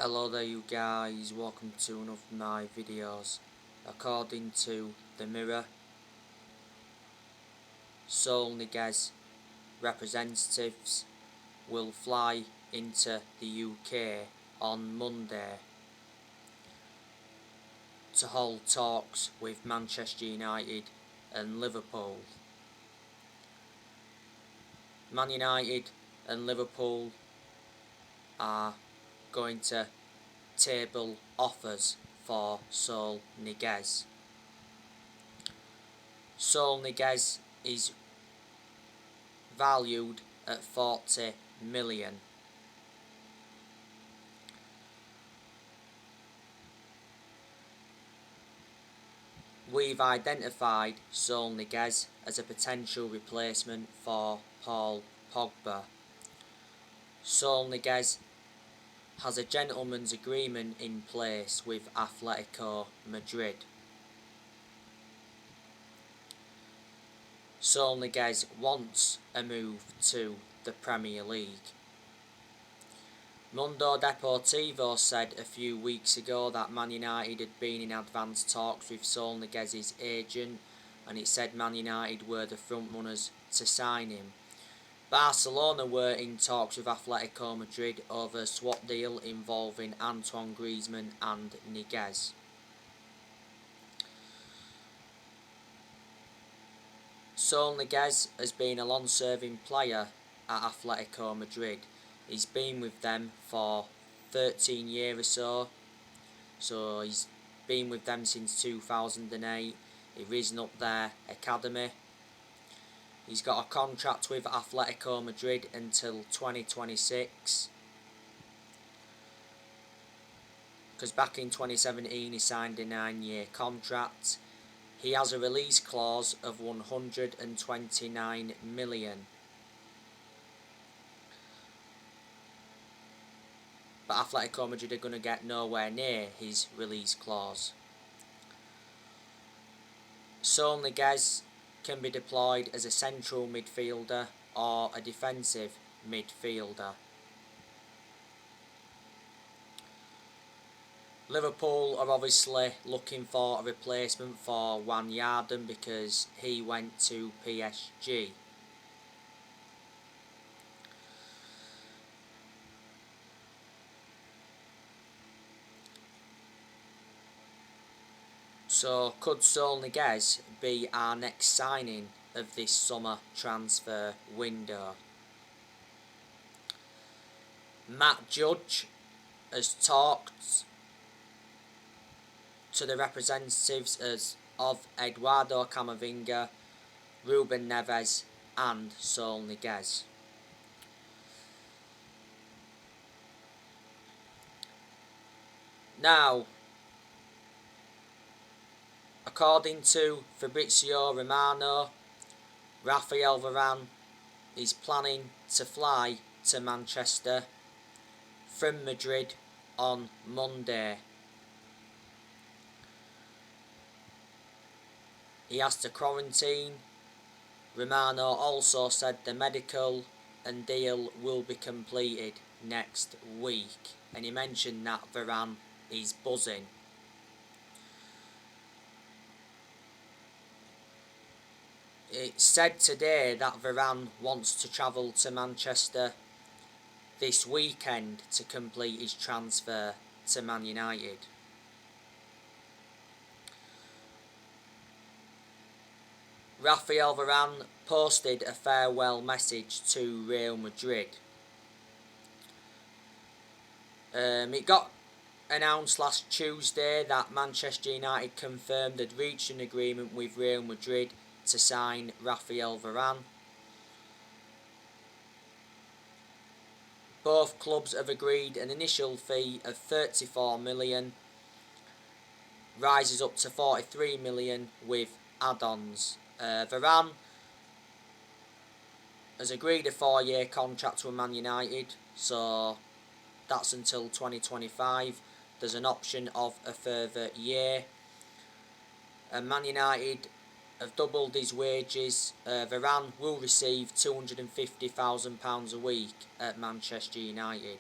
Hello there you guys, welcome to one of my videos. According to the Mirror, Saul Niguez Representatives will fly into the UK on Monday to hold talks with Manchester United and Liverpool. Man United and Liverpool are going to table offers for Saul Niguez. Saul Niguez is valued at 40 million. We've identified Saul Niguez as a potential replacement for Paul Pogba. Saul Niguez has a gentleman's agreement in place with Atletico Madrid. Saul Niguez wants a move to the Premier League. Mundo Deportivo said a few weeks ago that Man United had been in advanced talks with Saul Niguez's agent, and it said Man United were the front runners to sign him. Barcelona were in talks with Atletico Madrid over a swap deal involving Antoine Griezmann and Niguez. Saul Niguez has been a long-serving player at Atletico Madrid. He's been with them for 13 years or so he's been with them since 2008. He's risen up their academy. He's got a contract with Atletico Madrid until 2026. Because back in 2017 he signed a 9-year contract. He has a release clause of 129 million. But Atletico Madrid are going to get nowhere near his release clause. Saul Niguez can be deployed as a central midfielder or a defensive midfielder. Liverpool are obviously looking for a replacement for Wijnaldum because he went to PSG. So could Saul Niguez be our next signing of this summer transfer window? Matt Judge has talked to the representatives of Eduardo Camavinga, Ruben Neves and Saul Niguez. Now, according to Fabrizio Romano, Rafael Varane is planning to fly to Manchester from Madrid on Monday. He has to quarantine. Romano also said the medical and deal will be completed next week, and he mentioned that Varane is buzzing. It's said today that Varane wants to travel to Manchester this weekend to complete his transfer to Man United. Rafael Varane posted a farewell message to Real Madrid. It got announced last Tuesday that Manchester United confirmed they'd reached an agreement with Real Madrid to sign Rafael Varane. Both clubs have agreed an initial fee of 34 million, rises up to 43 million with add-ons. Varane has agreed a 4-year contract with Man United, so that's until 2025. There's an option of a further year. And Man United have doubled his wages. Varane will receive £250,000 a week at Manchester United.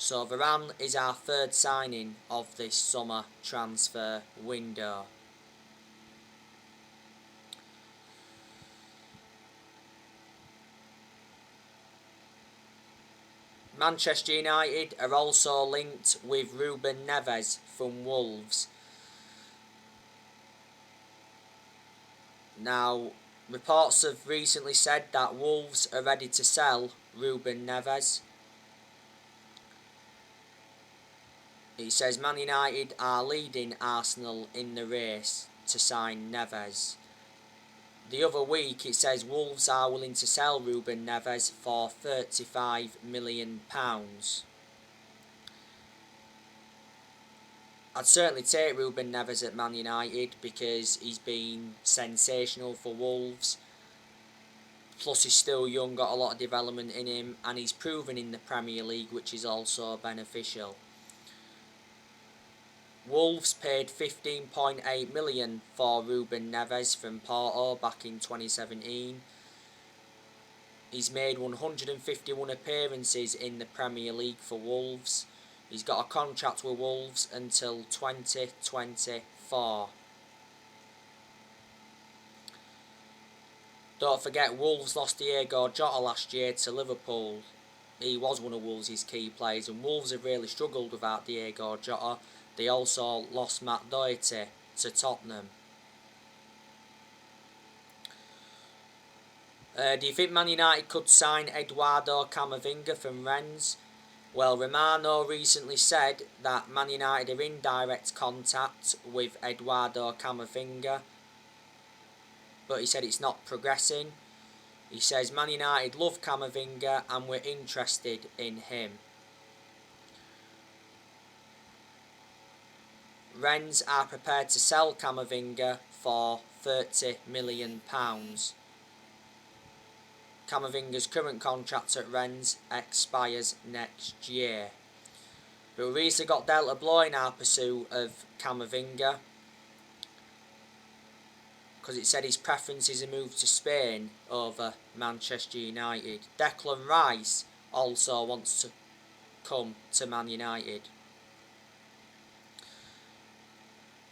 So Varane is our third signing of this summer transfer window. Manchester United are also linked with Ruben Neves from Wolves. Now, reports have recently said that Wolves are ready to sell Ruben Neves. It says Man United are leading Arsenal in the race to sign Neves. The other week it says Wolves are willing to sell Ruben Neves for £35 million. I'd certainly take Ruben Neves at Man United because he's been sensational for Wolves. Plus he's still young, got a lot of development in him, and he's proven in the Premier League, which is also beneficial. Wolves paid £15.8 million for Ruben Neves from Porto back in 2017. He's made 151 appearances in the Premier League for Wolves. He's got a contract with Wolves until 2024. Don't forget, Wolves lost Diego Jota last year to Liverpool. He was one of Wolves' key players, and Wolves have really struggled without Diego Jota. They also lost Matt Doherty to Tottenham. Do you think Man United could sign Eduardo Camavinga from Rennes? Well, Romano recently said that Man United are in direct contact with Eduardo Camavinga, but he said it's not progressing. He says Man United love Camavinga and we're interested in him. Rennes are prepared to sell Camavinga for £30 million. Camavinga's current contract at Rennes expires next year. But we recently got dealt a blow in our pursuit of Camavinga, because it said his preference is a move to Spain over Manchester United. Declan Rice also wants to come to Man United.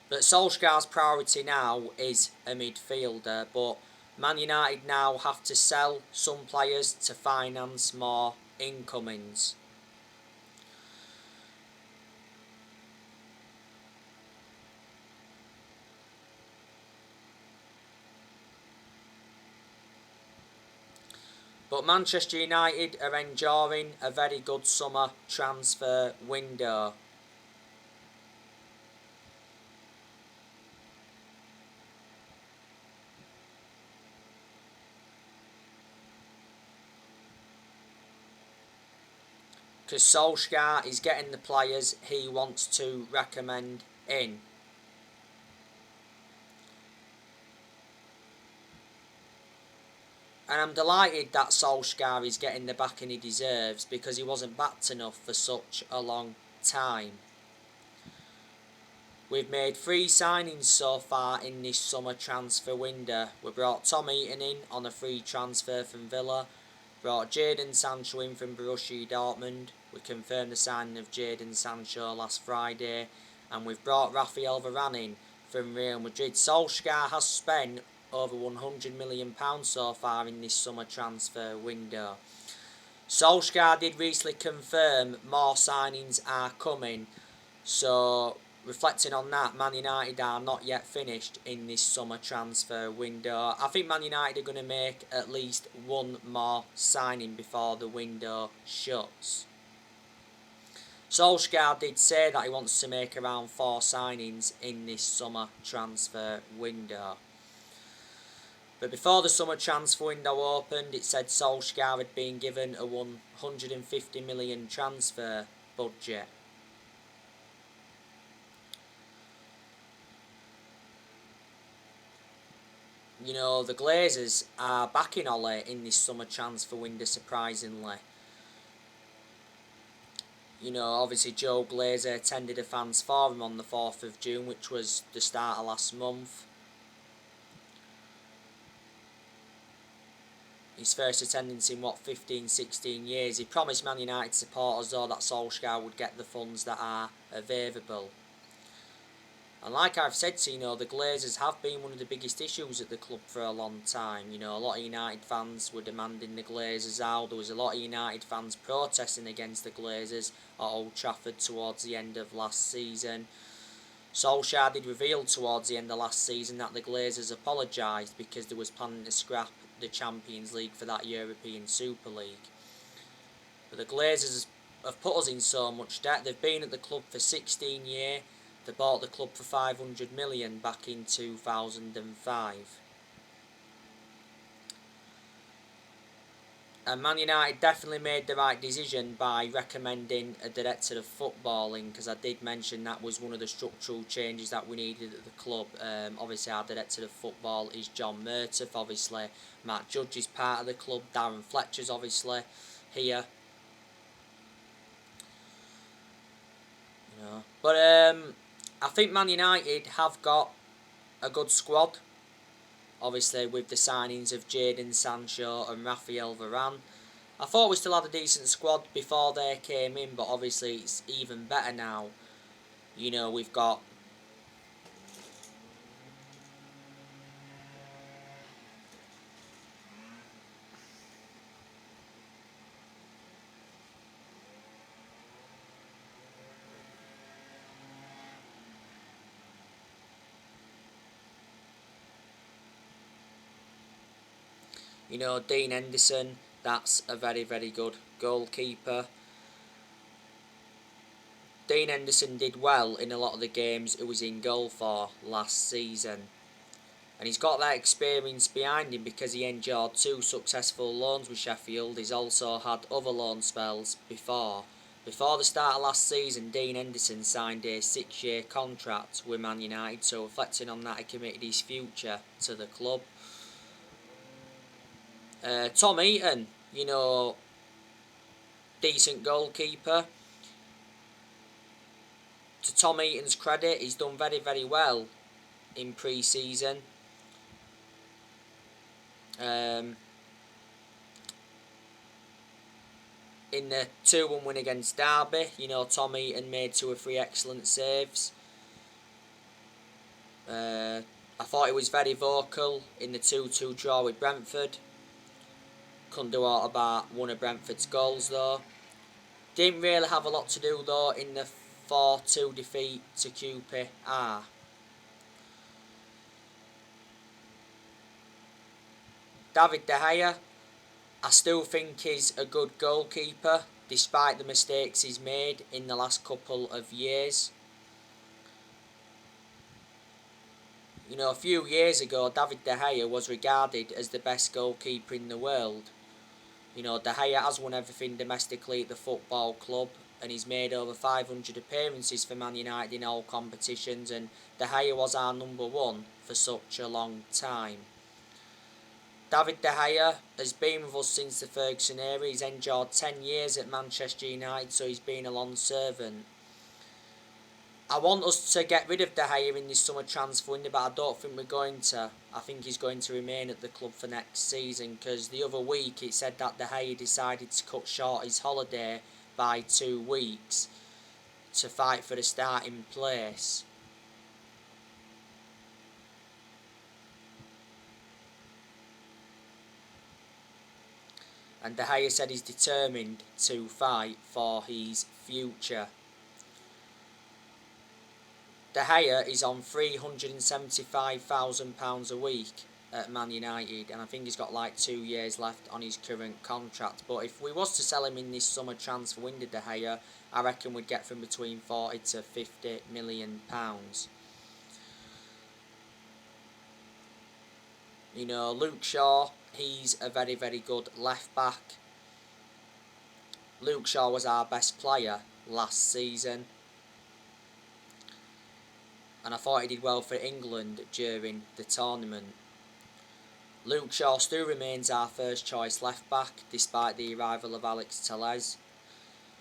But Solskjaer's priority now is a midfielder, but Man United now have to sell some players to finance more incomings. But Manchester United are enjoying a very good summer transfer window. Because Solskjaer is getting the players he wants to recommend in. And I'm delighted that Solskjaer is getting the backing he deserves, because he wasn't backed enough for such a long time. We've made 3 signings so far in this summer transfer window. We brought Tom Eaton in on a free transfer from Villa. Brought Jadon Sancho in from Borussia Dortmund. We confirmed the signing of Jadon Sancho last Friday. And we've brought Raphael Varane in from Real Madrid. Solskjaer has spent over £100 million so far in this summer transfer window. Solskjaer did recently confirm more signings are coming. So, reflecting on that, Man United are not yet finished in this summer transfer window. I think Man United are going to make at least one more signing before the window shuts. Solskjaer did say that he wants to make around 4 signings in this summer transfer window. But before the summer transfer window opened, it said Solskjaer had been given a £150 million transfer budget. You know, the Glazers are backing Ole in this summer transfer window, surprisingly. You know, obviously Joe Glazer attended a fans forum on the 4th of June, which was the start of last month. his first attendance in 15, 16 years. He promised Man United supporters though that Solskjaer would get the funds that are available. And like I've said to you, the Glazers have been one of the biggest issues at the club for a long time. A lot of United fans were demanding the Glazers out. There was a lot of United fans protesting against the Glazers at Old Trafford towards the end of last season. Solskjaer did reveal towards the end of last season that the Glazers apologised because they was planning to scrap the Champions League for that European Super League. But the Glazers have put us in so much debt. They've been at the club for 16 years. They bought the club for 500 million back in 2005. And Man United definitely made the right decision by recommending a director of footballing, because I did mention that was one of the structural changes that we needed at the club. Obviously our director of football is John Murtaugh. Obviously Matt Judge is part of the club. Darren Fletcher's obviously here. But I think Man United have got a good squad. Obviously with the signings of Jadon Sancho and Rafael Varane. I thought we still had a decent squad before they came in, but obviously it's even better now. We've got Dean Henderson, that's a very, very good goalkeeper. Dean Henderson did well in a lot of the games he was in goal for last season. And he's got that experience behind him because he endured 2 successful loans with Sheffield. He's also had other loan spells before. Before the start of last season, Dean Henderson signed a 6-year contract with Man United, so reflecting on that, he committed his future to the club. Tom Heaton, decent goalkeeper. To Tom Heaton's credit, he's done very, very well in pre-season. In the 2-1 win against Derby, Tom Heaton made 2 or 3 excellent saves. I thought he was very vocal in the 2-2 draw with Brentford. Couldn't do all about one of Brentford's goals though. Didn't really have a lot to do though in the 4-2 defeat to QPR. David De Gea, I still think he's a good goalkeeper despite the mistakes he's made in the last couple of years. A few years ago David De Gea was regarded as the best goalkeeper in the world. De Gea has won everything domestically at the football club, and he's made over 500 appearances for Man United in all competitions, and De Gea was our number 1 for such a long time. David De Gea has been with us since the Ferguson era. He's endured 10 years at Manchester United, so he's been a long servant. I want us to get rid of De Gea in this summer transfer window, but I don't think we're going to. I think he's going to remain at the club for next season, because the other week it said that De Gea decided to cut short his holiday by 2 weeks to fight for the starting place. And De Gea said he's determined to fight for his future. De Gea is on £375,000 a week at Man United, and I think he's got like 2 years left on his current contract. But if we was to sell him in this summer transfer window, De Gea, I reckon we'd get from between 40 to 50 million pounds. Luke Shaw, he's a very, very good left back. Luke Shaw was our best player last season, and I thought he did well for England during the tournament. Luke Shaw still remains our first choice left back despite the arrival of Alex Telles.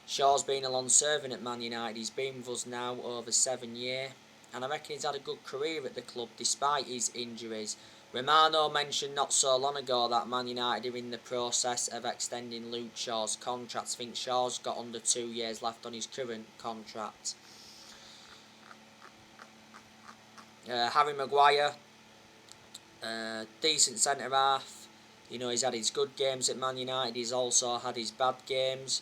Shaw's been a long servant at Man United. He's been with us now over 7 years, and I reckon he's had a good career at the club despite his injuries. Romano mentioned not so long ago that Man United are in the process of extending Luke Shaw's contract. I think Shaw's got under 2 years left on his current contract. Harry Maguire, decent centre-half. You know, he's had his good games at Man United, he's also had his bad games.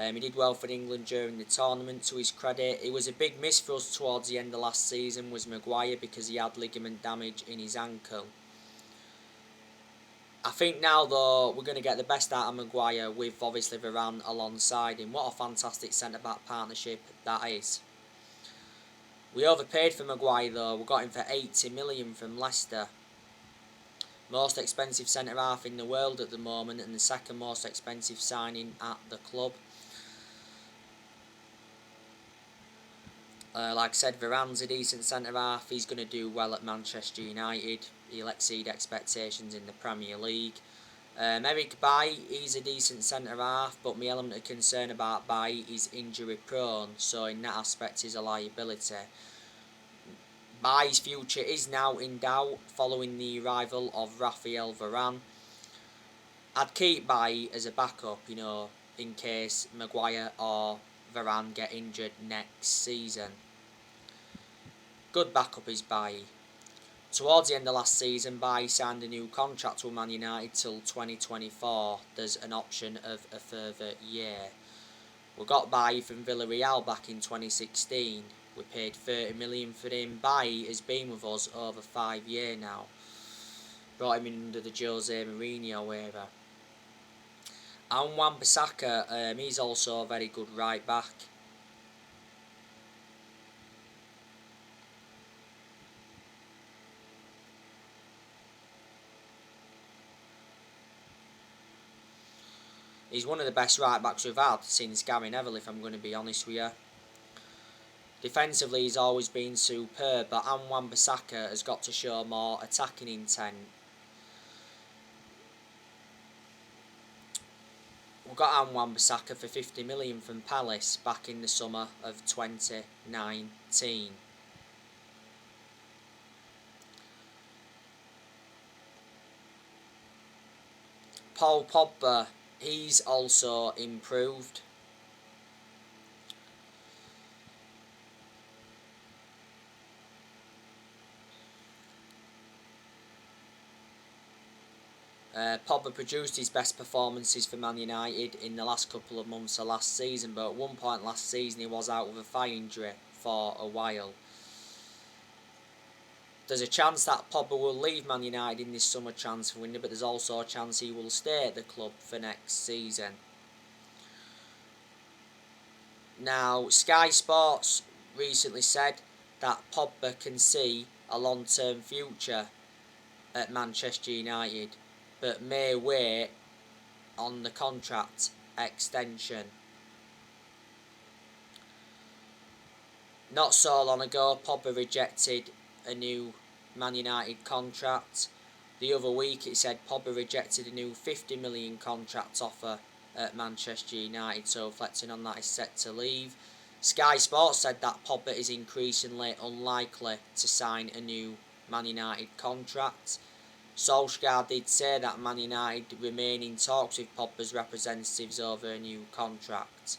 He did well for England during the tournament, to his credit. It was a big miss for us towards the end of last season, was Maguire, because he had ligament damage in his ankle. I think now, though, we're going to get the best out of Maguire with, obviously, Varane alongside him. What a fantastic centre-back partnership that is. We overpaid for Maguire, though. We got him for 80 million from Leicester. Most expensive centre-half in the world at the moment, and the second most expensive signing at the club. Like I said, Varane's a decent centre-half. He's going to do well at Manchester United. He'll exceed expectations in the Premier League. Eric Bailly, he's a decent centre-half, but my element of concern about Bailly is injury-prone, so in that aspect he's a liability. Bailly's future is now in doubt following the arrival of Raphael Varane. I'd keep Bailly as a backup, you know, in case Maguire or Varane get injured next season. Good backup is Bailly. Towards the end of last season, Bailly signed a new contract with Man United till 2024. There's an option of a further year. We got Bailly from Villarreal back in 2016. We paid 30 million for him. Bailly has been with us over 5 years now. Brought him in under the Jose Mourinho era. And Wan-Bissaka, he's also a very good right back. He's one of the best right backs we've had since Gary Neville, if I'm going to be honest with you. Defensively, he's always been superb, but Wan-Bissaka has got to show more attacking intent. We got Wan-Bissaka for 50 million from Palace back in the summer of 2019. Paul Pogba, he's also improved. Pogba produced his best performances for Man United in the last couple of months of last season, but at one point last season he was out with a thigh injury for a while. There's a chance that Pogba will leave Man United in this summer transfer window, but there's also a chance he will stay at the club for next season. Now, Sky Sports recently said that Pogba can see a long-term future at Manchester United, but may wait on the contract extension. Not so long ago, Pogba rejected a new Man United contract. The other week it said Pogba rejected a new 50 million contract offer at Manchester United, so reflecting on that, he's set to leave. Sky Sports said that Pogba is increasingly unlikely to sign a new Man United contract. Solskjaer did say that Man United remain in talks with Pogba's representatives over a new contract.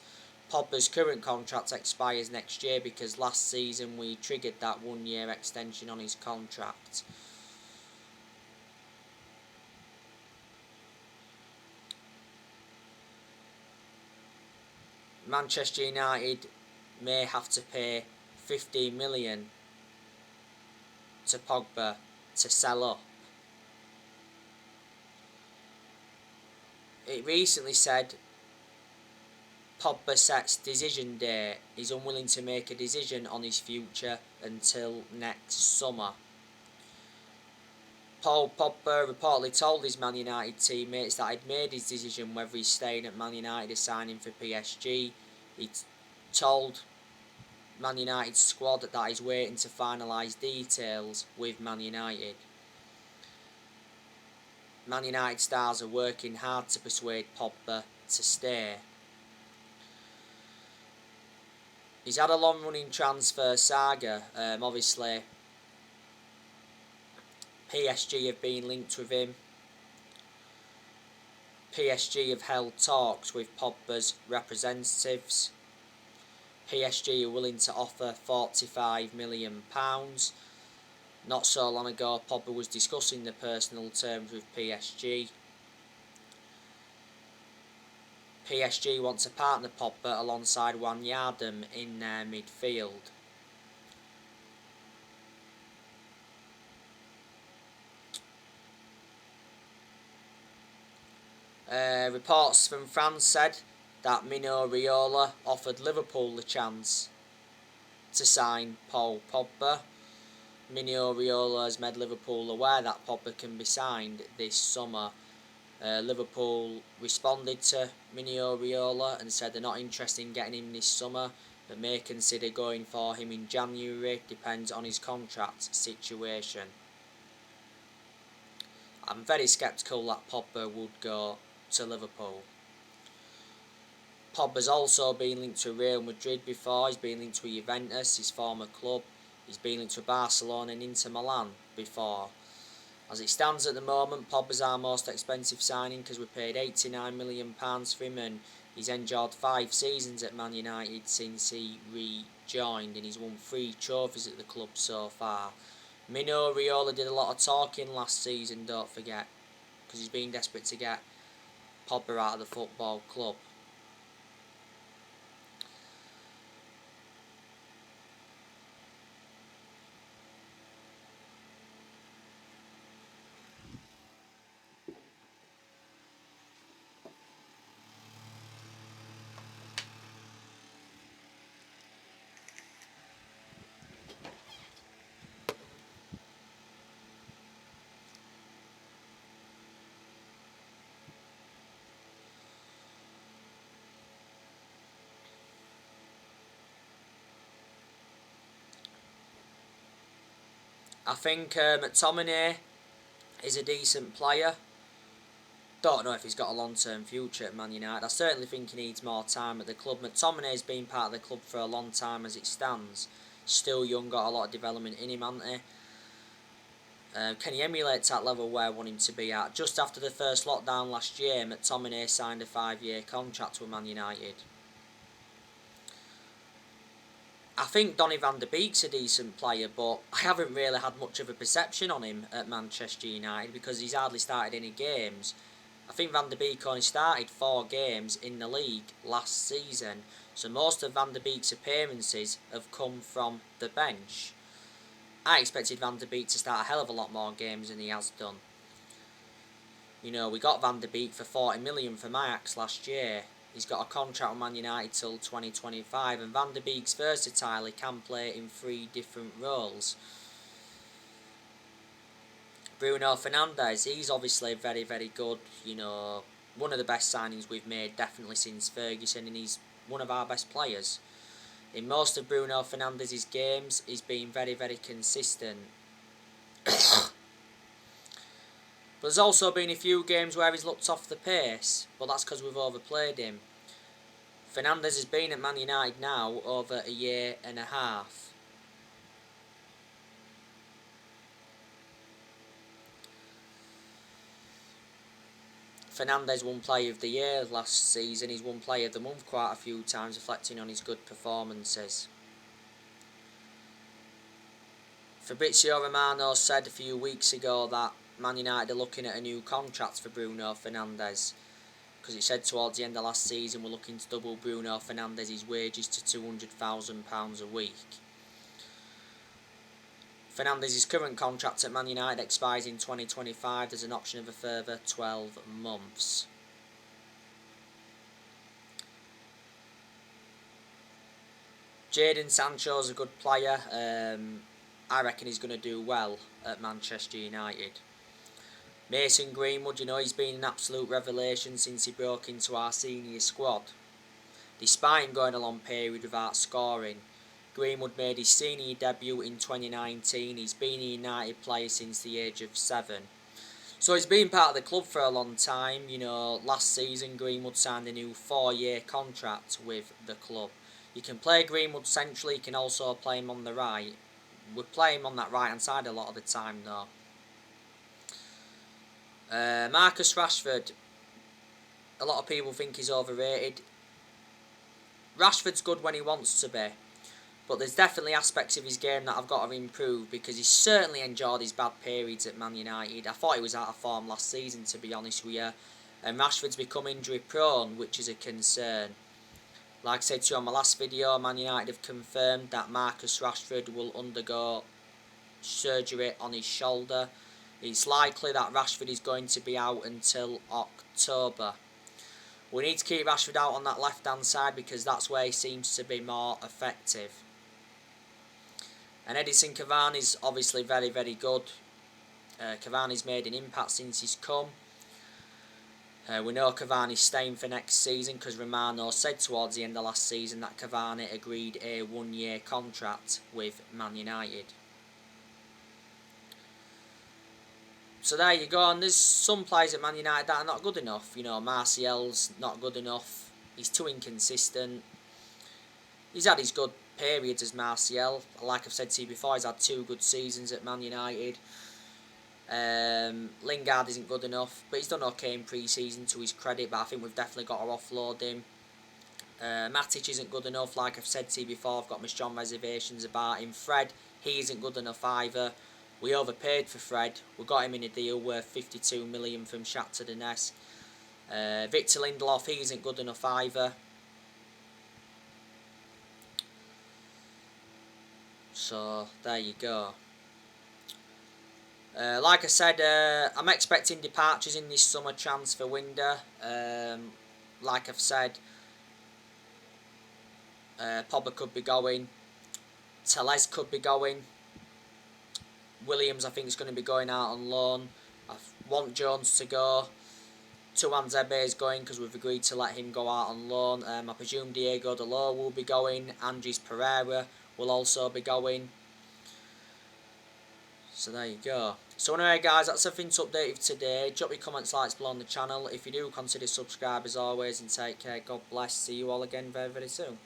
Pogba's current contract expires next year because last season we triggered that 1 year extension on his contract. Manchester United may have to pay 15 million to Pogba to sell up. It recently said Pogba sets decision date. He's unwilling to make a decision on his future until next summer. Paul Pogba reportedly told his Man United teammates that he'd made his decision whether he's staying at Man United or signing for PSG. He told Man United's squad that he's waiting to finalise details with Man United. Man United stars are working hard to persuade Pogba to stay. He's had a long running transfer saga. Obviously PSG have been linked with him. PSG have held talks with Pogba's representatives. PSG are willing to offer £45 million. Not so long ago, Pogba was discussing the personal terms with PSG. PSG want to partner Pogba alongside Wijnaldum in their midfield. Reports from France said that Mino Raiola offered Liverpool the chance to sign Paul Pogba. Mino Raiola has made Liverpool aware that Pogba can be signed this summer. Liverpool responded to Mino Raiola and said they're not interested in getting him this summer, but may consider going for him in January, depends on his contract situation. I'm very sceptical that Pogba would go to Liverpool. Pogba's also been linked to Real Madrid before. He's been linked to Juventus, his former club. He's been linked to Barcelona and Inter Milan before. As it stands at the moment, Pogba's our most expensive signing because we paid £89 million for him, and he's enjoyed 5 seasons at Man United since he rejoined, and he's won 3 trophies at the club so far. Mino Raiola did a lot of talking last season, don't forget, because he's been desperate to get Pogba out of the football club. I think McTominay is a decent player. Don't know if he's got a long-term future at Man United. I certainly think he needs more time at the club. McTominay's been part of the club for a long time as it stands. Still young, got a lot of development in him, hasn't he? Can he emulate that level where I want him to be at? Just after the first lockdown last year, McTominay signed a 5-year contract with Man United. I think Donny van der Beek's a decent player, but I haven't really had much of a perception on him at Manchester United because he's hardly started any games. I think Van der Beek only started 4 games in the league last season, so most of Van der Beek's appearances have come from the bench. I expected Van der Beek to start a hell of a lot more games than he has done. You know, we got Van der Beek for 40 million from Ajax last year. He's got a contract with Man United till 2025, and Van der Beek's versatile. He can play in 3 different roles. Bruno Fernandes, he's obviously very, very good. You know, one of the best signings we've made, definitely since Ferguson, and he's one of our best players. In most of Bruno Fernandes' games, he's been very, very consistent. But there's also been a few games where he's looked off the pace, but that's because we've overplayed him. Fernandes has been at Man United now over a year and a half. Fernandes won Player of the Year last season. He's won Player of the Month quite a few times, reflecting on his good performances. Fabrizio Romano said a few weeks ago that Man United are looking at a new contract for Bruno Fernandes, because he said towards the end of last season we're looking to double Bruno Fernandes' wages to £200,000 a week. Fernandes' current contract at Man United expires in 2025. There's an option of a further 12 months. Jadon Sancho's a good player. I reckon he's going to do well at Manchester United. Mason Greenwood, you know, he's been an absolute revelation since he broke into our senior squad. Despite him going a long period without scoring, Greenwood made his senior debut in 2019. He's been a United player since the age of 7. So he's been part of the club for a long time. You know, last season Greenwood signed a new 4-year contract with the club. You can play Greenwood centrally, you can also play him on the right. We play him on that right hand side a lot of the time though. Marcus Rashford, a lot of people think he's overrated. Rashford's good when he wants to be, but there's definitely aspects of his game that I've got to improve, because he certainly enjoyed his bad periods at Man United. I thought he was out of form last season, to be honest with you, and Rashford's become injury prone, which is a concern. Like I said to you on my last video, Man United have confirmed that Marcus Rashford will undergo surgery on his shoulder. It's likely that Rashford is going to be out until October. We need to keep Rashford out on that left hand side, because that's where he seems to be more effective. And Edinson Cavani's obviously very, very good. Cavani's made an impact since he's come. We know Cavani's staying for next season, because Romano said towards the end of last season that Cavani agreed a 1-year contract with Man United. So there you go, and there's some players at Man United that are not good enough. You know, Martial's not good enough. He's too inconsistent. He's had his good periods as Martial. Like I've said to you before, he's had 2 good seasons at Man United. Lingard isn't good enough, but he's done okay in pre-season to his credit, but I think we've definitely got to offload him. Matic isn't good enough, like I've said to you before, I've got my strong reservations about him. Fred, he isn't good enough either. We overpaid for Fred. We got him in a deal worth 52 million from Shakhtar Donetsk. Victor Lindelof, he isn't good enough either. So, there you go. Like I said, I'm expecting departures in this summer transfer window. Like I've said, Pogba could be going. Teles could be going. Williams, I think, is going to be going out on loan. I want Jones to go. Tuanzebe is going, because we've agreed to let him go out on loan. I presume Diego Dalot will be going. Andres Pereira will also be going. So there you go. So anyway guys, that's everything to update you today. Drop your comments, likes below on the channel. If you do, consider subscribe as always, and take care. God bless. See you all again very, very soon.